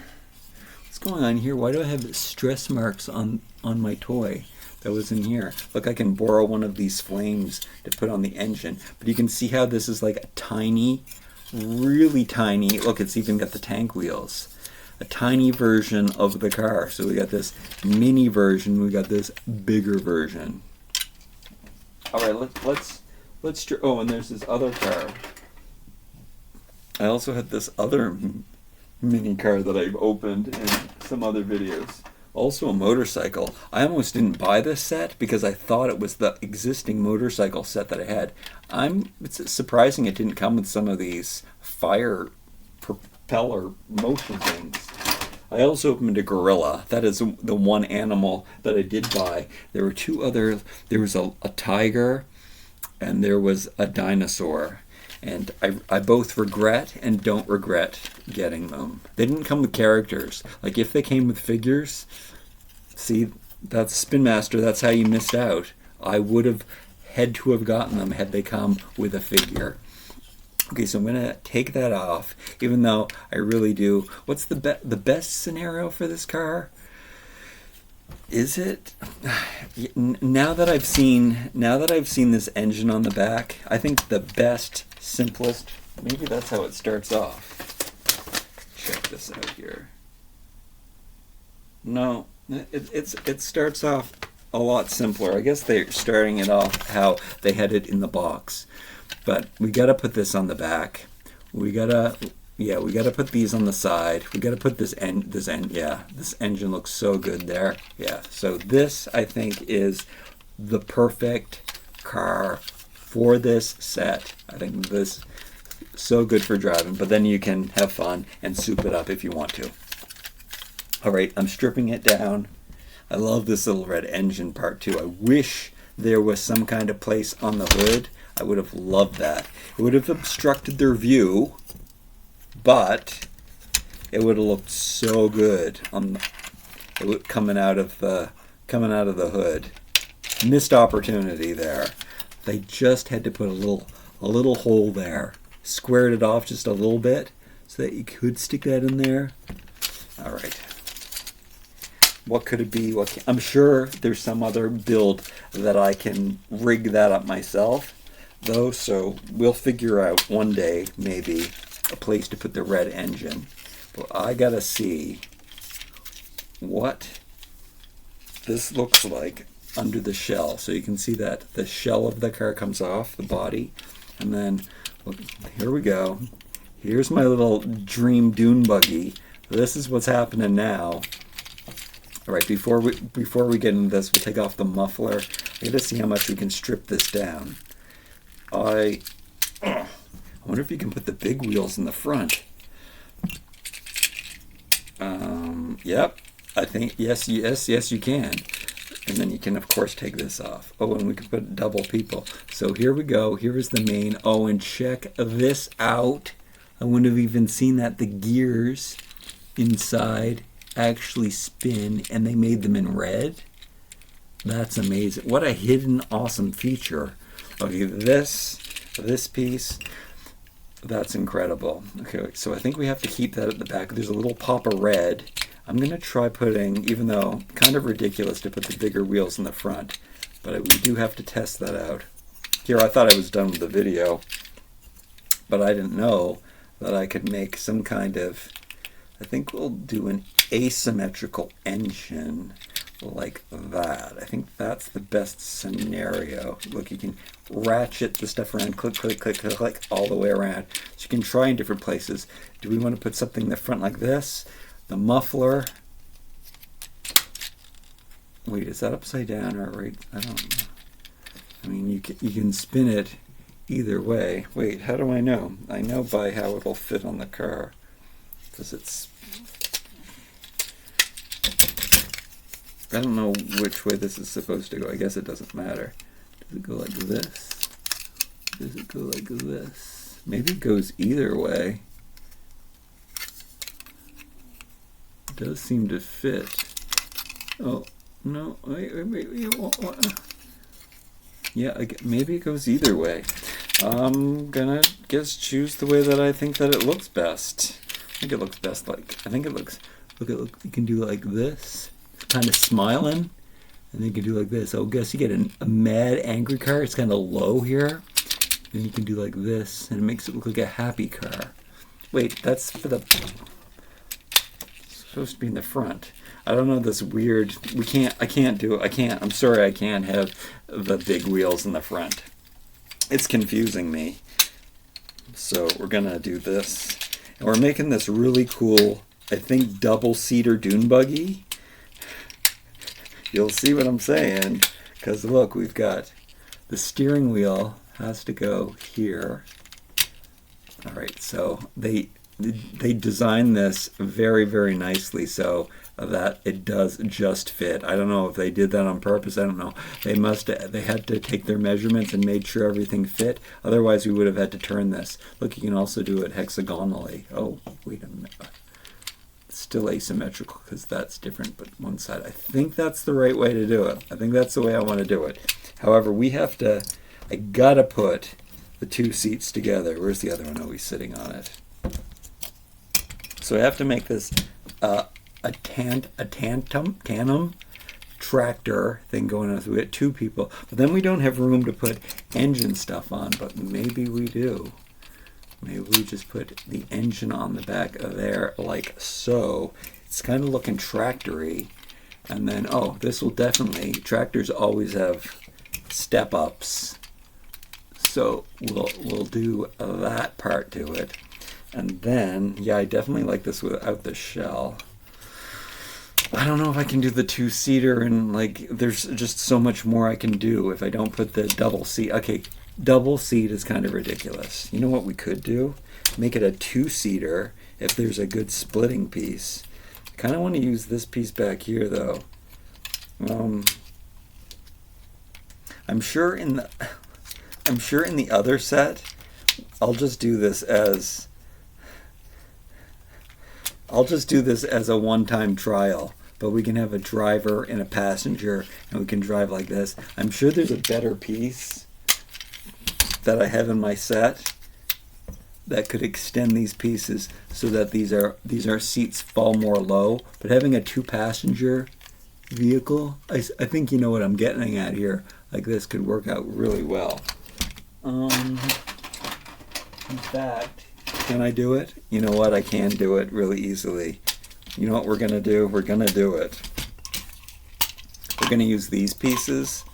What's going on here? Why do I have stress marks on my toy that was in here? Look, I can borrow one of these flames to put on the engine, but you can see how this is like a tiny, really tiny, look, it's even got the tank wheels. A tiny version of the car. So we got this mini version, we got this bigger version. All right, let's oh, and there's this other car. I also had this other mini car that I've opened in some other videos. Also a motorcycle. I almost didn't buy this set because I thought it was the existing motorcycle set that I had. It's surprising it didn't come with some of these fire propeller motion things. I also opened a gorilla. That is the one animal that I did buy. There were two other. There was a tiger, and there was a dinosaur. And I both regret and don't regret getting them. They didn't come with characters. Like if they came with figures, see, that's Spin Master. That's how you missed out. I would have had to have gotten them had they come with a figure. Okay, so I'm gonna take that off, even though I really do. What's the best scenario for this car? Is it now that I've seen this engine on the back? I think the best, simplest. Maybe that's how it starts off. Check this out here. No, it starts off a lot simpler. I guess they're starting it off how they had it in the box. But we gotta put this on the back. We gotta put these on the side. We gotta put this engine looks so good there. Yeah, so this I think is the perfect car for this set. I think this so good for driving, but then you can have fun and soup it up if you want to. All right, I'm stripping it down. I love this little red engine part too. I wish there was some kind of place on the hood. I would have loved that. It would have obstructed their view, but it would have looked so good on coming out of the hood. Missed opportunity there. They just had to put a little hole there, squared it off just a little bit so that you could stick that in there. All right. What could it be? I'm sure there's some other build that I can rig that up myself, though, so we'll figure out one day maybe a place to put the red engine. But I gotta see what this looks like under the shell. So you can see that the shell of the car comes off the body, and then here we go. Here's my little dream dune buggy. This is what's happening now. All right, before we get into this, we'll take off the muffler. I gotta see how much we can strip this down. I wonder if you can put the big wheels in the front. Yep, I think yes you can. And then you can of course take this off. Oh, and we can put double people. So here we go. Here is the main. Oh, and check this out. I wouldn't have even seen that. The gears inside actually spin, and they made them in red. That's amazing. What a hidden awesome feature. Okay, this piece, that's incredible. Okay, so I think we have to keep that at the back. There's a little pop of red. I'm gonna try putting, even though kind of ridiculous to put the bigger wheels in the front, but we do have to test that out. Here, I thought I was done with the video, but I didn't know that I could make some kind of, I think we'll do an asymmetrical engine like that. I think that's the best scenario. Look, you can ratchet the stuff around, click, click, click, click, click, all the way around. So you can try in different places. Do we want to put something in the front like this? The muffler. Wait, is that upside down or right? I don't know. I mean, you can spin it either way. Wait, how do I know? I know by how it'll fit on the car. Because it's... I don't know which way this is supposed to go. I guess it doesn't matter. Does it go like this? Does it go like this? Maybe it goes either way. It does seem to fit. Oh, no. Wait. Yeah, maybe it goes either way. I'm gonna choose the way that I think that it looks best. I think it looks best like, look, you can do like this. Kind of smiling, and then you can do like this. Oh, guess you get a mad, angry car. It's kind of low here. Then you can do like this, and it makes it look like a happy car. Wait, that's for the... It's supposed to be in the front. I don't know this weird... I can't do it. I'm sorry, I can't have the big wheels in the front. It's confusing me. So we're gonna do this. And we're making this really cool, I think, double-seater dune buggy. You'll see what I'm saying, because look, we've got the steering wheel has to go here. All right, so they designed this very, very nicely so that it does just fit. I don't know if they did that on purpose. I don't know. They had to take their measurements and made sure everything fit. Otherwise, we would have had to turn this. Look, you can also do it hexagonally. Oh, wait a minute. Still asymmetrical because that's different, but one side. I think that's the right way to do it. I think that's the way I want to do it. However, we have to I gotta put the two seats together. Where's the other one? Oh, he's sitting on it. So I have to make this a tandem tractor thing going on. So we get two people, but then we don't have room to put engine stuff on, but maybe we do. Maybe we just put the engine on the back of there like so. It's kind of looking tractory. And then, oh, this will definitely, tractors always have step ups. So we'll do that part to it. And then, yeah, I definitely like this without the shell. I don't know if I can do the two-seater, and like there's just so much more I can do if I don't put the double seat. Okay, double seat is kind of ridiculous. You know what we could do? Make it a two-seater if there's a good splitting piece. I kind of want to use this piece back here though. I'm sure in the other set I'll just do this as a one-time trial, but we can have a driver and a passenger and we can drive like this. I'm sure there's a better piece that I have in my set that could extend these pieces so that these are seats fall more low, but having a two-passenger vehicle, I think you know what I'm getting at here, like this could work out really well. In fact, can I do it? You know what? I can do it really easily. You know what we're gonna do? We're gonna do it. We're gonna use these pieces.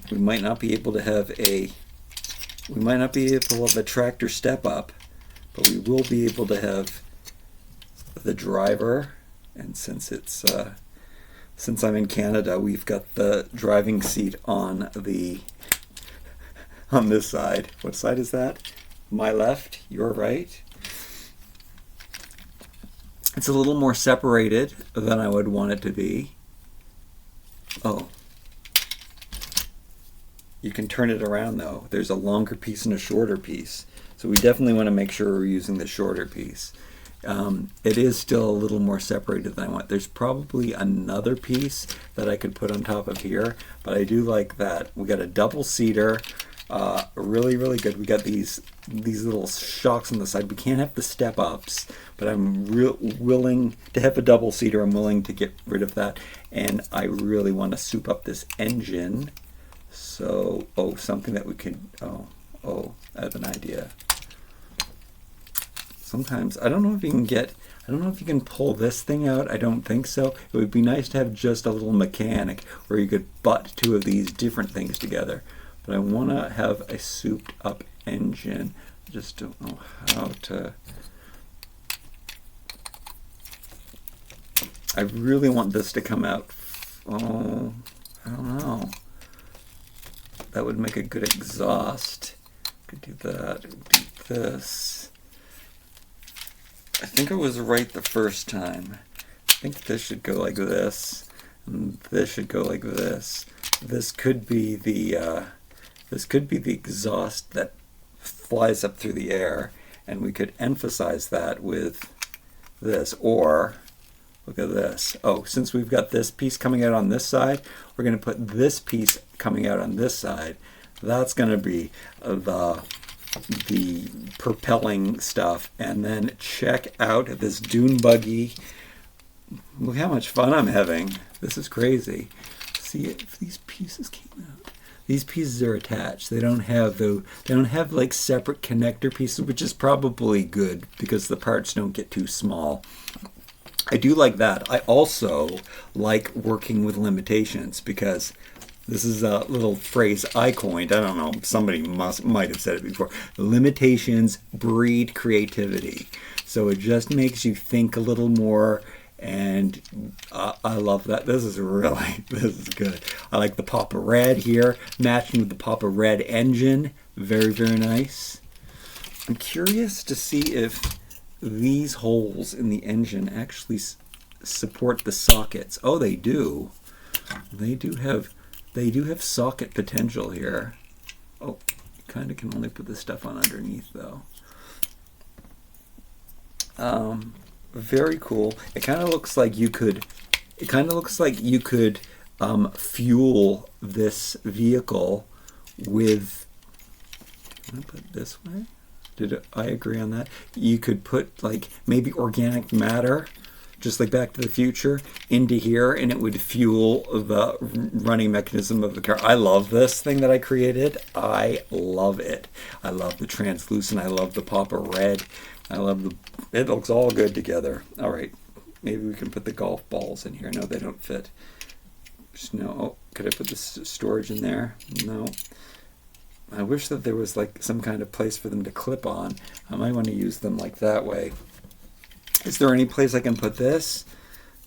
We might not be able to have a tractor step up, but we will be able to have the driver. And since I'm in Canada, we've got the driving seat on this side. What side is that? My left, your right. It's a little more separated than I would want it to be. Oh. You can turn it around though. There's a longer piece and a shorter piece. So we definitely want to make sure we're using the shorter piece. It is still a little more separated than I want. There's probably another piece that I could put on top of here, but I do like that. We got a double seater, really, really good. We got these little shocks on the side. We can't have the step ups, but I'm willing to have a double seater. I'm willing to get rid of that, and I really want to soup up this engine. So, something that we could. I have an idea. Sometimes I don't know if you can pull this thing out. I don't think so. It would be nice to have just a little mechanic where you could butt two of these different things together. But I want to have a souped up engine. I just don't know how to. I really want this to come out. Oh, I don't know. That would make a good exhaust. Could do that. Do this. I think I was right the first time. I think this should go like this, and this should go like this. This could be the exhaust that flies up through the air, and we could emphasize that with this. Or look at this. Oh, since we've got this piece coming out on this side, we're going to put this piece coming out on this side. That's going to be the propelling stuff. And then check out this dune buggy. Look how much fun I'm having. This is crazy. See if these pieces came out. These pieces are attached. They don't have like separate connector pieces, which is probably good because the parts don't get too small. I do like that. I also like working with limitations because this is a little phrase I coined. I don't know. Somebody might have said it before. Limitations breed creativity. So it just makes you think a little more, and I love that. This is good. I like the Papa Red here, matching with the Papa Red engine. Very, very nice. I'm curious to see if these holes in the engine actually support the sockets. Oh, they do. They do have socket potential here. Oh, you kind of can only put this stuff on underneath though. Very cool. It kind of looks like you could fuel this vehicle with, I'm gonna put it this way. I agree on that? You could put like maybe organic matter, just like Back to the Future, into here, and it would fuel the running mechanism of the car. I love this thing that I created. I love it. I love the translucent. I love the pop of red. I love the, it looks all good together. All right, maybe we can put the golf balls in here. No, they don't fit. Just no. Oh, could I put this storage in there? No. I wish that there was like some kind of place for them to clip on. I might want to use them like that way. Is there any place I can put this?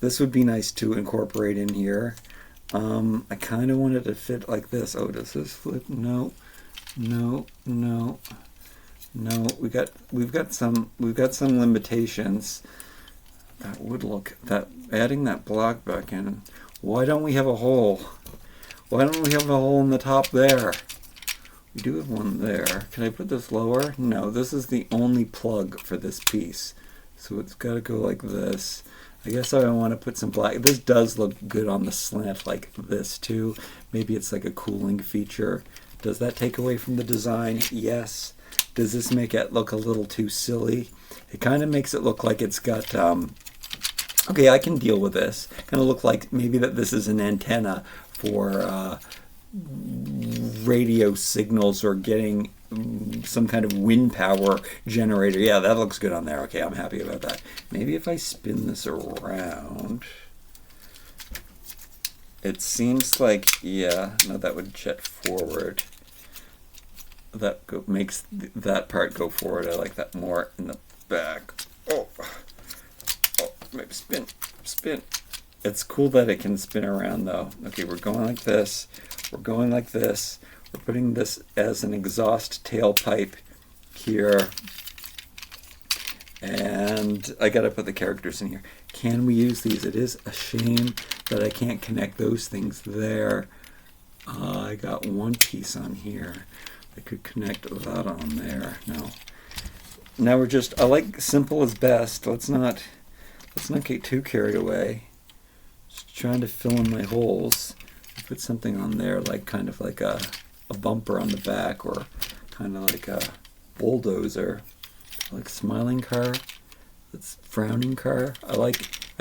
This would be nice to incorporate in here. I kind of want it to fit like this. Oh, does this flip? No, no, no, no. We've got some limitations. That would look, that adding that block back in. Why don't we have a hole? Why don't we have a hole in the top there? We do have one there. Can I put this lower? No, this is the only plug for this piece. So it's got to go like this. I guess I want to put some black. This does look good on the slant like this too. Maybe it's like a cooling feature. Does that take away from the design? Yes. Does this make it look a little too silly? It kind of makes it look like it's got, okay, I can deal with this. Kind of look like maybe that this is an antenna for radio signals or getting some kind of wind power generator. Yeah, that looks good on there. Okay, I'm happy about that. Maybe if I spin this around, it seems like, yeah, no, that would jet forward. That makes that part go forward. I like that more in the back. Oh, maybe spin. It's cool that it can spin around though. Okay, we're going like this. We're going like this. We're putting this as an exhaust tailpipe here. And I gotta put the characters in here. Can we use these? It is a shame that I can't connect those things there. I got one piece on here. I could connect that on there. No. Now we're just, I like simple is best. Let's not get too carried away. Just trying to fill in my holes. Put something on there, like kind of like a bumper on the back, or kind of like a bulldozer, like smiling car. It's frowning car. I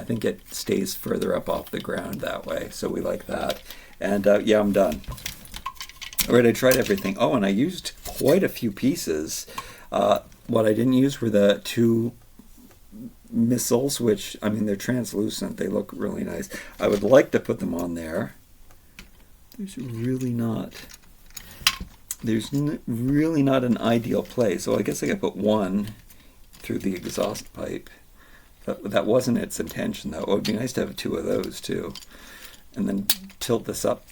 think it stays further up off the ground that way, so we like that. And yeah, I'm done. All right, I tried everything. Oh, and I used quite a few pieces. What I didn't use were the two missiles, which, I mean, they're translucent. They look really nice. I would like to put them on there. There's really not an ideal place. So I guess I could put one through the exhaust pipe. That wasn't its intention, though. It would be nice to have two of those, too. And then tilt this up.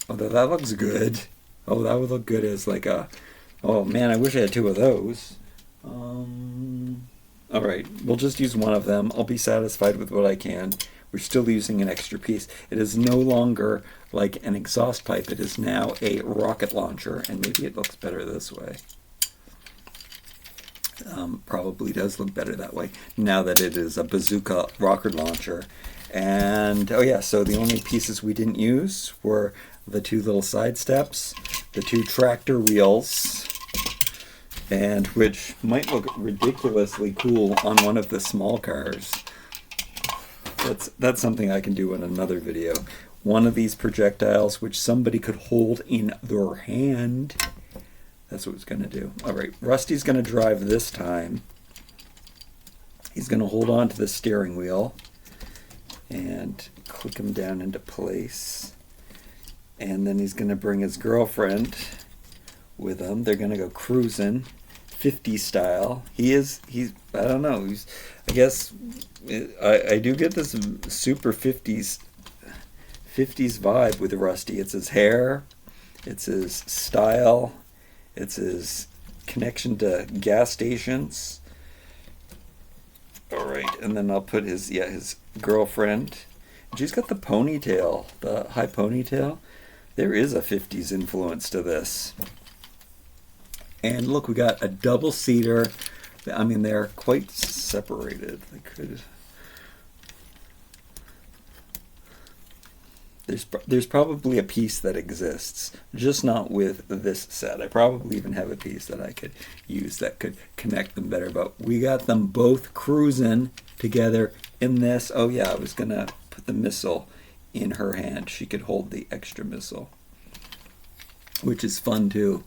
Although that looks good. Oh, that would look good as like a... Oh, man, I wish I had two of those. All right, we'll just use one of them. I'll be satisfied with what I can. We're still using an extra piece. It is no longer like an exhaust pipe. It is now a rocket launcher, and maybe it looks better this way. Probably does look better that way now that it is a bazooka rocket launcher. And oh yeah, so the only pieces we didn't use were the two little side steps, the two tractor wheels, and which might look ridiculously cool on one of the small cars. That's something I can do in another video. One of these projectiles, which somebody could hold in their hand. That's what it's going to do. All right, Rusty's going to drive this time. He's going to hold on to the steering wheel and click him down into place. And then he's going to bring his girlfriend with him. They're going to go cruising, 50s style. He's I don't know. I guess I do get this super 50s vibe with Rusty. It's his hair, it's his style, it's his connection to gas stations. All right, and then I'll put his girlfriend. She's got the ponytail, the high ponytail. There is a 50s influence to this. And look, we got a double-seater. I mean, they're quite separated. They could... There's probably a piece that exists, just not with this set. I probably even have a piece that I could use that could connect them better, but we got them both cruising together in this. Oh yeah, I was gonna put the missile in her hand. She could hold the extra missile, which is fun too,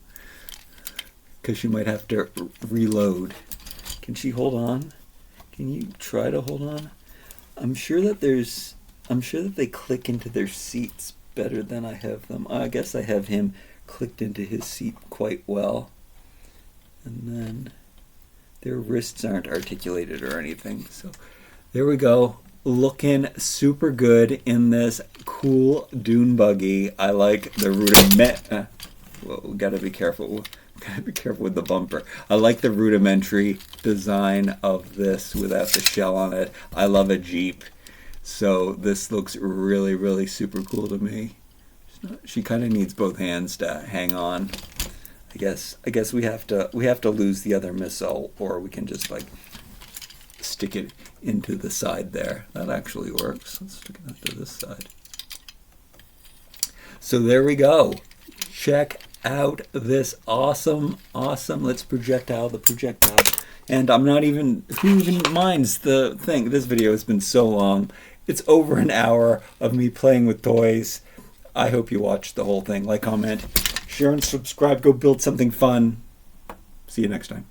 because she might have to reload. Can she hold on? Can you try to hold on? I'm sure that they click into their seats better than I have them. I guess I have him clicked into his seat quite well. And then their wrists aren't articulated or anything. So there we go. Looking super good in this cool dune buggy. I like the rudiment. Well, we gotta be careful. Gotta be careful with the bumper. I like the rudimentary design of this without the shell on it. I love a Jeep. So this looks really, really super cool to me. She kind of needs both hands to hang on. I guess we have to lose the other missile, or we can just like stick it into the side there. That actually works. Let's stick it into this side. So there we go. Check out this awesome. Let's projectile the projectile. And I'm not even, who even minds the thing? This video has been so long. It's over an hour of me playing with toys. I hope you watched the whole thing. Like, comment, share, and subscribe. Go build something fun. See you next time.